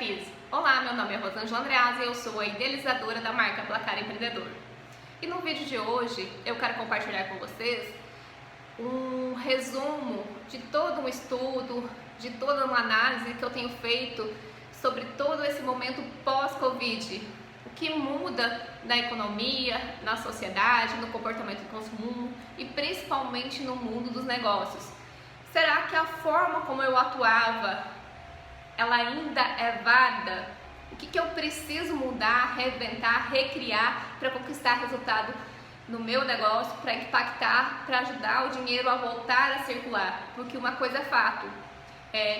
crise. Olá, meu nome é Rosângela Andreasa e eu sou a idealizadora da marca Placar Empreendedor. E no vídeo de hoje eu quero compartilhar com vocês um resumo de todo um estudo, de toda uma análise que eu tenho feito sobre todo esse momento pós-Covid. O que muda na economia, na sociedade, no comportamento do consumo e principalmente no mundo dos negócios. Será que a forma como eu atuava, ela ainda é válida? O que eu preciso mudar, reinventar, recriar para conquistar resultado no meu negócio, para impactar, para ajudar o dinheiro a voltar a circular? Porque uma coisa é fato,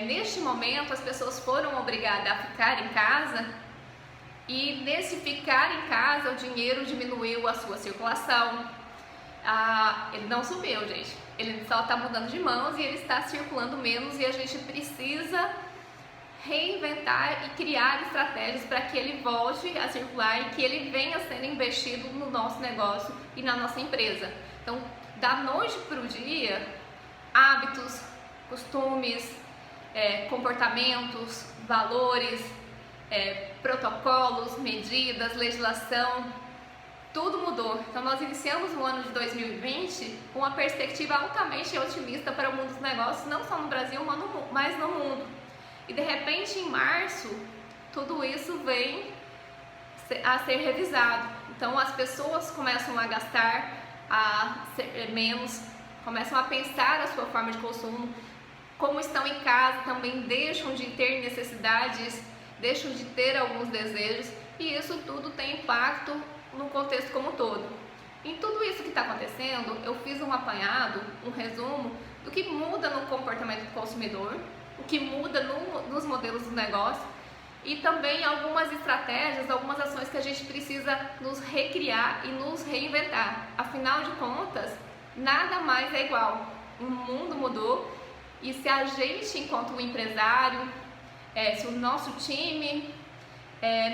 neste momento as pessoas foram obrigadas a ficar em casa e nesse ficar em casa o dinheiro diminuiu a sua circulação. Ele não subiu, gente, ele só está mudando de mãos e ele está circulando menos e a gente precisa reinventar e criar estratégias para que ele volte a circular e que ele venha sendo investido no nosso negócio e na nossa empresa. Então, da noite para o dia, hábitos, costumes, comportamentos, valores, protocolos, medidas, legislação, tudo mudou. Então nós iniciamos o ano de 2020 com uma perspectiva altamente otimista para o mundo dos negócios, não só no Brasil, mas no mundo. E de repente em março, tudo isso vem a ser revisado. Então as pessoas começam a gastar menos, começam a pensar a sua forma de consumo, como estão em casa também deixam de ter necessidades, deixam de ter alguns desejos e isso tudo tem impacto no contexto como um todo. Em tudo isso que está acontecendo, eu fiz um apanhado, um resumo do que muda no comportamento do consumidor, o que muda nos modelos do negócio e também algumas estratégias, algumas ações que a gente precisa nos recriar e nos reinventar. Afinal de contas, nada mais é igual. O mundo mudou e se a gente, enquanto empresário, se o nosso time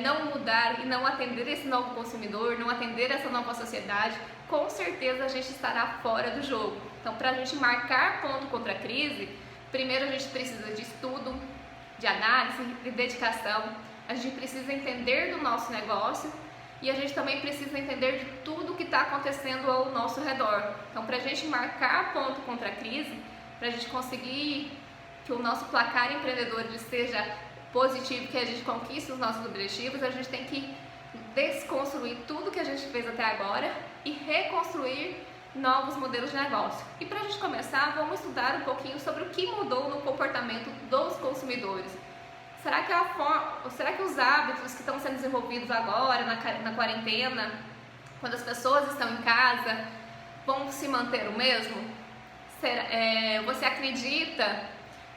não mudar e não atender esse novo consumidor, não atender essa nova sociedade, com certeza a gente estará fora do jogo. Então, para a gente marcar ponto contra a crise, primeiro a gente precisa de estudo, de análise, de dedicação, a gente precisa entender do nosso negócio e a gente também precisa entender de tudo que está acontecendo ao nosso redor. Então, para a gente marcar ponto contra a crise, para a gente conseguir que o nosso placar empreendedor ele seja positivo, que a gente conquiste os nossos objetivos, a gente tem que desconstruir tudo que a gente fez até agora e reconstruir novos modelos de negócio. E para a gente começar, vamos estudar um pouquinho sobre o que mudou no comportamento dos consumidores. Será que os hábitos que estão sendo desenvolvidos agora na quarentena, quando as pessoas estão em casa, vão se manter o mesmo? Você acredita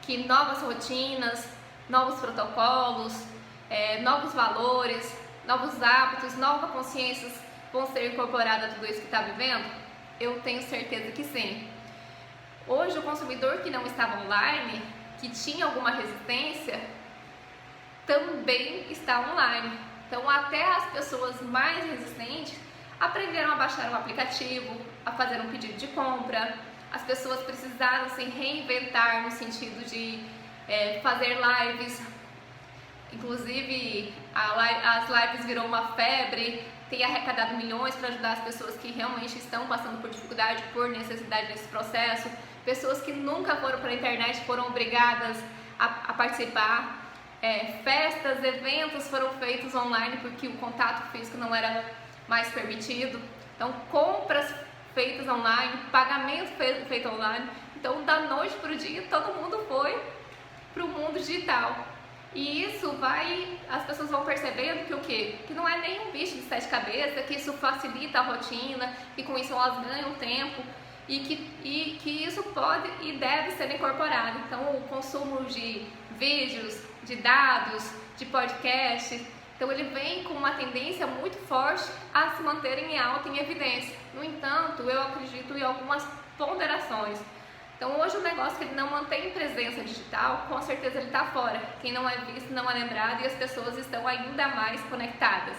que novas rotinas, novos protocolos, novos valores, novos hábitos, novas consciências vão ser incorporadas a tudo isso que está vivendo? Eu tenho certeza que sim. Hoje o consumidor que não estava online, que tinha alguma resistência, também está online. Então até as pessoas mais resistentes aprenderam a baixar um aplicativo, a fazer um pedido de compra. As pessoas precisaram se reinventar no sentido de fazer lives. Inclusive as lives virou uma febre, tem arrecadado milhões para ajudar as pessoas que realmente estão passando por dificuldade, por necessidade nesse processo. Pessoas que nunca foram para a internet foram obrigadas a participar. Festas, eventos foram feitos online porque o contato físico não era mais permitido. Então compras feitas online, pagamento feito online. Então da noite para o dia todo mundo foi para o mundo digital. E isso as pessoas vão percebendo que o quê? Que não é nem um bicho de sete cabeças, que isso facilita a rotina, que com isso elas ganham tempo e que isso pode e deve ser incorporado. Então o consumo de vídeos, de dados, de podcast, então ele vem com uma tendência muito forte a se manterem em alta em evidência. No entanto, eu acredito em algumas ponderações. Então hoje o negócio que ele não mantém presença digital, com certeza ele está fora. Quem não é visto não é lembrado e as pessoas estão ainda mais conectadas.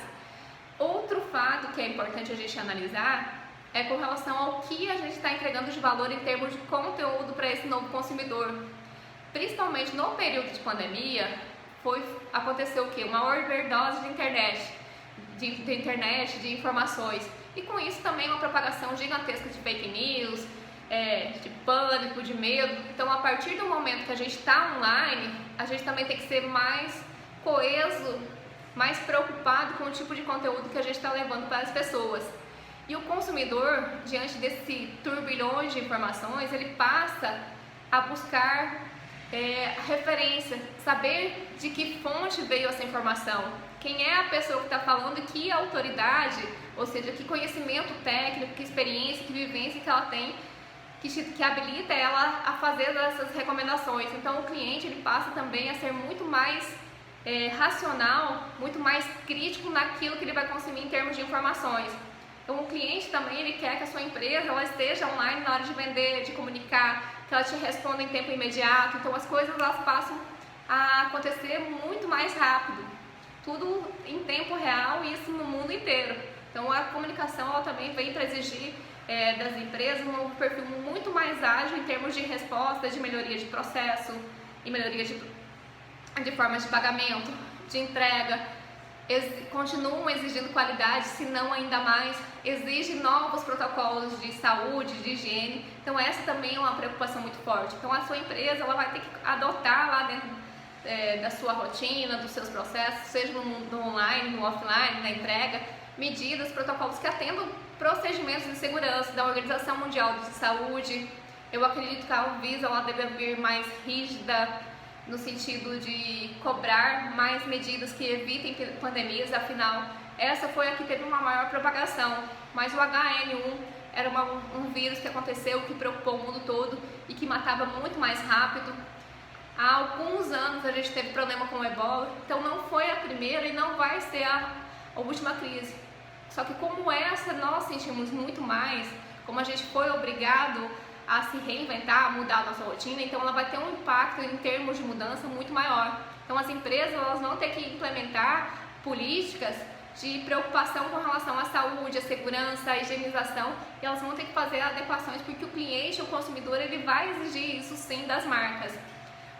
Outro fato que é importante a gente analisar é com relação ao que a gente está entregando de valor em termos de conteúdo para esse novo consumidor. Principalmente no período de pandemia, aconteceu o quê? Uma overdose de internet, de informações. E com isso também uma propagação gigantesca de fake news, de pânico, de medo. Então, a partir do momento que a gente está online, a gente também tem que ser mais coeso, mais preocupado com o tipo de conteúdo que a gente está levando para as pessoas. E o consumidor, diante desse turbilhões de informações, ele passa a buscar referência, saber de que fonte veio essa informação, quem é a pessoa que está falando e que autoridade, ou seja, que conhecimento técnico, que experiência, que vivência que ela tem, que habilita ela a fazer essas recomendações. Então o cliente ele passa também a ser muito mais racional, muito mais crítico naquilo que ele vai consumir em termos de informações. Então o cliente também ele quer que a sua empresa ela esteja online na hora de vender, de comunicar, que ela te responda em tempo imediato. Então as coisas elas passam a acontecer muito mais rápido, tudo em tempo real e isso no mundo inteiro. Então a comunicação ela também vem para exigir das empresas um perfil muito mais ágil em termos de resposta, de melhoria de processo e melhoria de formas de pagamento, de entrega. Continuam exigindo qualidade, se não ainda mais, exige novos protocolos de saúde, de higiene. Então essa também é uma preocupação muito forte. Então a sua empresa ela vai ter que adotar lá dentro da sua rotina, dos seus processos, seja no online, no offline, na entrega, medidas, protocolos que atendam procedimentos de segurança da Organização Mundial de Saúde. Eu acredito que a Anvisa ela deve vir mais rígida no sentido de cobrar mais medidas que evitem pandemias, afinal, essa foi a que teve uma maior propagação, mas o HN1 era um vírus que aconteceu, que preocupou o mundo todo e que matava muito mais rápido. Há alguns anos a gente teve problema com o Ebola, então não foi a primeira e não vai ser a última crise. Só que como essa nós sentimos muito mais, como a gente foi obrigado a se reinventar, a mudar a nossa rotina, então ela vai ter um impacto em termos de mudança muito maior. Então as empresas elas vão ter que implementar políticas de preocupação com relação à saúde, à segurança, à higienização, e elas vão ter que fazer adequações porque o cliente, o consumidor, ele vai exigir isso sim das marcas.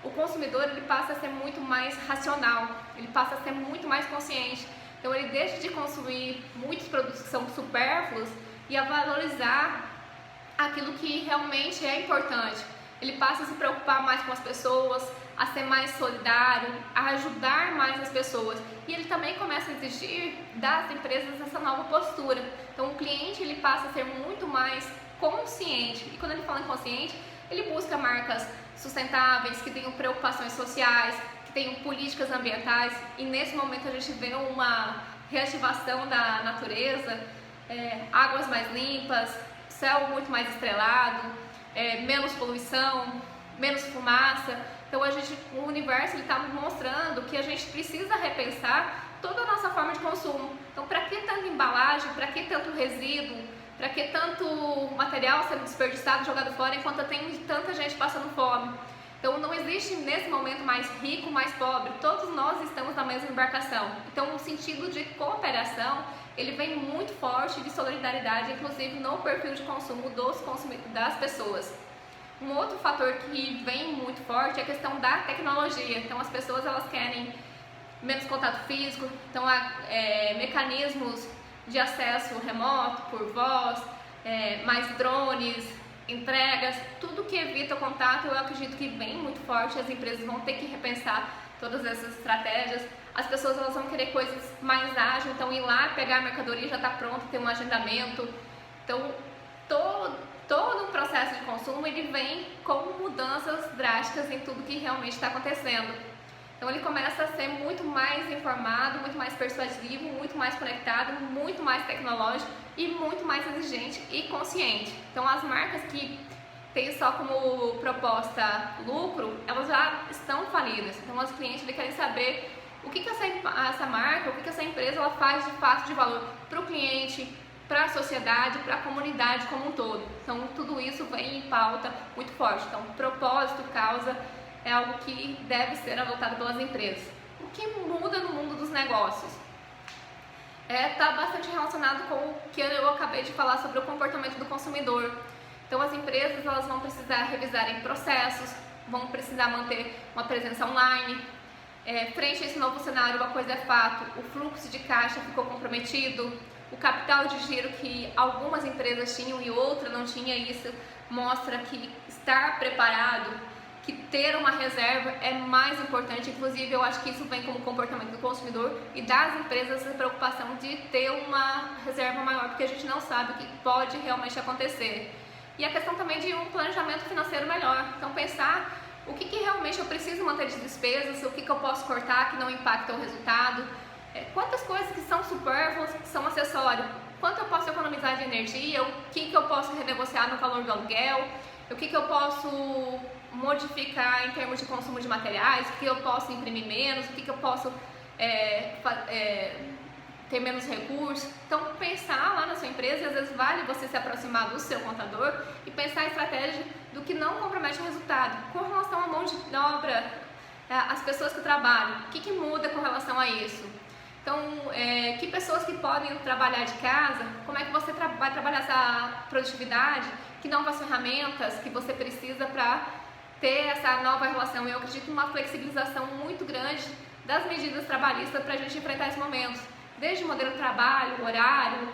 O consumidor ele passa a ser muito mais racional, ele passa a ser muito mais consciente. Então ele deixa de consumir muitos produtos que são supérfluos e a valorizar aquilo que realmente é importante. Ele passa a se preocupar mais com as pessoas, a ser mais solidário, a ajudar mais as pessoas. E ele também começa a exigir das empresas essa nova postura. Então o cliente ele passa a ser muito mais consciente. E quando ele fala em consciente, ele busca marcas sustentáveis, que tenham preocupações sociais, que tenham políticas ambientais. E nesse momento a gente vê uma reativação da natureza, águas mais limpas, céu muito mais estrelado, menos poluição, menos fumaça. Então o universo está mostrando que a gente precisa repensar toda a nossa forma de consumo. Então para que tanta embalagem, para que tanto resíduo, para que tanto material sendo desperdiçado, jogado fora, enquanto tem tanta gente passando fome? Então não existe nesse momento mais rico, mais pobre, todos nós estamos na mesma embarcação. Então o sentido de cooperação ele vem muito forte, de solidariedade, inclusive no perfil de consumo das pessoas. Um outro fator que vem muito forte é a questão da tecnologia. Então as pessoas elas querem menos contato físico, então há mecanismos de acesso remoto, por voz, mais drones, entregas, tudo que evita o contato, eu acredito que vem muito forte. As empresas vão ter que repensar todas essas estratégias. As pessoas elas vão querer coisas mais ágeis, então ir lá, pegar a mercadoria já está pronto, ter um agendamento. Então todo o processo de consumo ele vem com mudanças drásticas em tudo que realmente está acontecendo. Então ele começa a ser muito mais informado, muito mais persuasivo, muito mais conectado, muito mais tecnológico e muito mais exigente e consciente. Então as marcas que têm só como proposta lucro, elas já estão falidas. Então os clientes eles querem saber o que essa marca, o que essa empresa ela faz de fato de valor para o cliente, para a sociedade, para a comunidade como um todo. Então tudo isso vem em pauta muito forte. Então propósito, causa é algo que deve ser adotado pelas empresas. O que muda no mundo dos negócios? Está bastante relacionado com o que eu acabei de falar sobre o comportamento do consumidor. Então as empresas elas vão precisar revisar em processos, vão precisar manter uma presença online, Frente a esse novo cenário, uma coisa é fato, o fluxo de caixa ficou comprometido, o capital de giro que algumas empresas tinham e outras não tinham, isso mostra que estar preparado, que ter uma reserva é mais importante. Inclusive, eu acho que isso vem como comportamento do consumidor e das empresas, a preocupação de ter uma reserva maior, porque a gente não sabe o que pode realmente acontecer. E a questão também de um planejamento financeiro melhor, então pensar o que realmente eu preciso manter de despesas, o que eu posso cortar que não impacta o resultado, quantas coisas que são supérfluas, que são acessórios, quanto eu posso economizar de energia, o que eu posso renegociar no valor do aluguel, o que eu posso modificar em termos de consumo de materiais, o que eu posso imprimir menos, o que eu posso ter menos recursos. Então, pensar lá na sua empresa, e às vezes vale você se aproximar do seu contador e pensar a estratégia do que não compromete o resultado. Com relação à mão de obra, as pessoas que trabalham, o que muda com relação a isso? Então, que pessoas que podem trabalhar de casa, como é que você vai trabalhar essa produtividade, que novas ferramentas que você precisa para ter essa nova relação. Eu acredito numa flexibilização muito grande das medidas trabalhistas para a gente enfrentar esses momentos, desde modelo de trabalho, horário,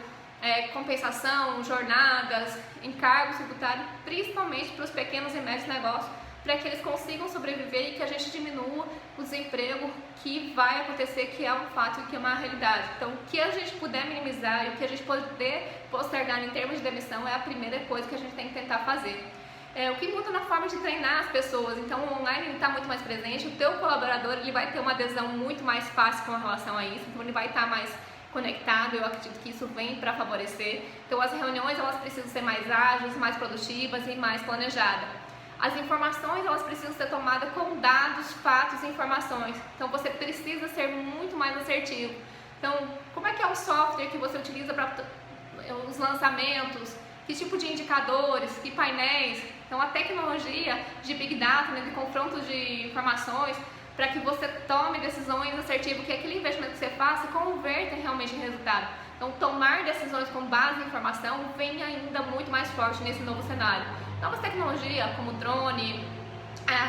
compensação, jornadas, encargos tributários, principalmente para os pequenos e médios negócios, para que eles consigam sobreviver e que a gente diminua o desemprego que vai acontecer, que é um fato e que é uma realidade. Então, o que a gente puder minimizar e o que a gente puder postergar em termos de demissão é a primeira coisa que a gente tem que tentar fazer. O que muda na forma de treinar as pessoas, então o online está muito mais presente, o teu colaborador ele vai ter uma adesão muito mais fácil com relação a isso, então ele vai estar mais conectado, eu acredito que isso vem para favorecer. Então as reuniões elas precisam ser mais ágeis, mais produtivas e mais planejadas. As informações elas precisam ser tomadas com dados, fatos e informações, então você precisa ser muito mais assertivo. Então, como é que é o software que você utiliza para os lançamentos? Que tipo de indicadores, que painéis, então a tecnologia de Big Data, de confronto de informações, para que você tome decisões assertivas, que aquele investimento que você faça converta realmente em resultado. Então tomar decisões com base em informação vem ainda muito mais forte nesse novo cenário. Novas tecnologias como drone,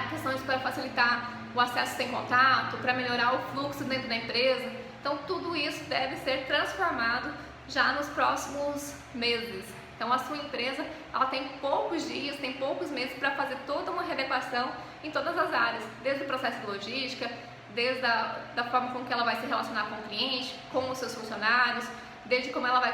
questões para facilitar o acesso sem contato, para melhorar o fluxo dentro da empresa, então tudo isso deve ser transformado já nos próximos meses. Então a sua empresa ela tem poucos dias, tem poucos meses para fazer toda uma readequação em todas as áreas, desde o processo de logística, desde da forma com que ela vai se relacionar com o cliente, com os seus funcionários, desde como ela vai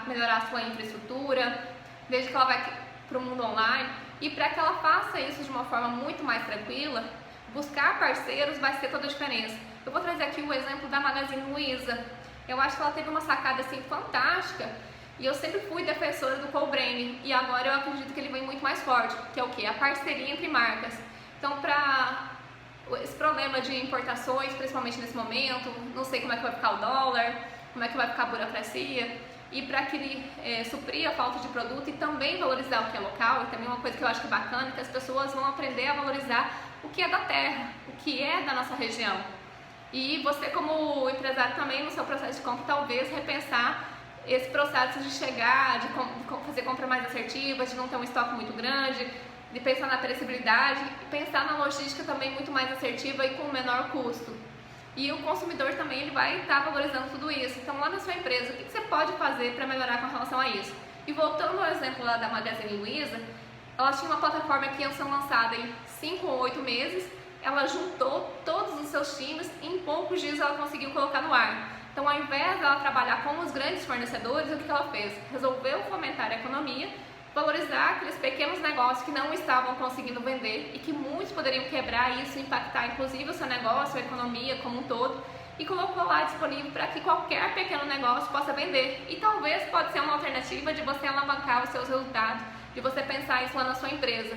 melhorar a sua infraestrutura, desde que ela vai para o mundo online. E para que ela faça isso de uma forma muito mais tranquila, buscar parceiros vai ser toda a diferença. Eu vou trazer aqui o exemplo da Magazine Luiza. Eu acho que ela teve uma sacada assim fantástica. E eu sempre fui defensora do co-branding e agora eu acredito que ele vem muito mais forte, que é o quê? A parceria entre marcas. Então, para esse problema de importações, principalmente nesse momento, não sei como é que vai ficar o dólar, como é que vai ficar a burocracia, e para que ele suprir a falta de produto e também valorizar o que é local, e também uma coisa que eu acho que é bacana, que as pessoas vão aprender a valorizar o que é da terra, o que é da nossa região. E você como empresário também no seu processo de compra, talvez repensar esse processo de chegar, de fazer compras mais assertivas, de não ter um estoque muito grande, de pensar na perecibilidade e pensar na logística também muito mais assertiva e com menor custo. E o consumidor também ele vai estar valorizando tudo isso. Então lá na sua empresa, o que você pode fazer para melhorar com relação a isso? E voltando ao exemplo lá da Magazine Luiza, ela tinha uma plataforma que ia ser lançada em 5 ou 8 meses, ela juntou todos os seus times e em poucos dias ela conseguiu colocar no ar. Então, ao invés dela trabalhar com os grandes fornecedores, o que ela fez? Resolveu fomentar a economia, valorizar aqueles pequenos negócios que não estavam conseguindo vender e que muitos poderiam quebrar isso, impactar inclusive o seu negócio, a economia como um todo, e colocou lá disponível para que qualquer pequeno negócio possa vender. E talvez pode ser uma alternativa de você alavancar os seus resultados, de você pensar isso lá na sua empresa.